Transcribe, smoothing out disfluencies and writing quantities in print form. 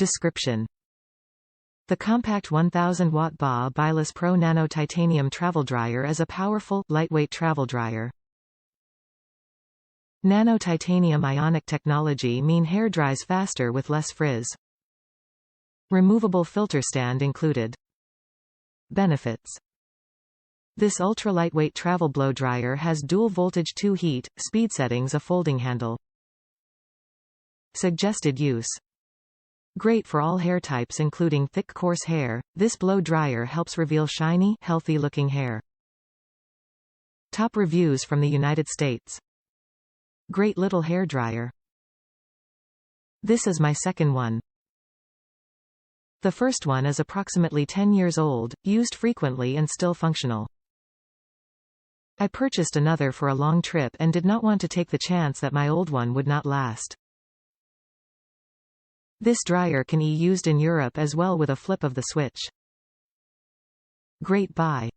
Description: the compact 1000-watt BaBylissPRO Nano titanium travel dryer is a powerful, lightweight travel dryer. Nano titanium ionic technology mean hair dries faster with less frizz. Removable filter stand included. Benefits: this ultra-lightweight travel blow dryer has dual voltage 2 heat, speed settings, a folding handle. Suggested use: great for all hair types including thick coarse hair, this blow dryer helps reveal shiny, healthy-looking hair. Top reviews from the United States. Great little hair dryer. This is my second one. The first one is approximately 10 years old, used frequently and still functional. I purchased another for a long trip and did not want to take the chance that my old one would not last. This dryer can be used in Europe as well with a flip of the switch. Great buy.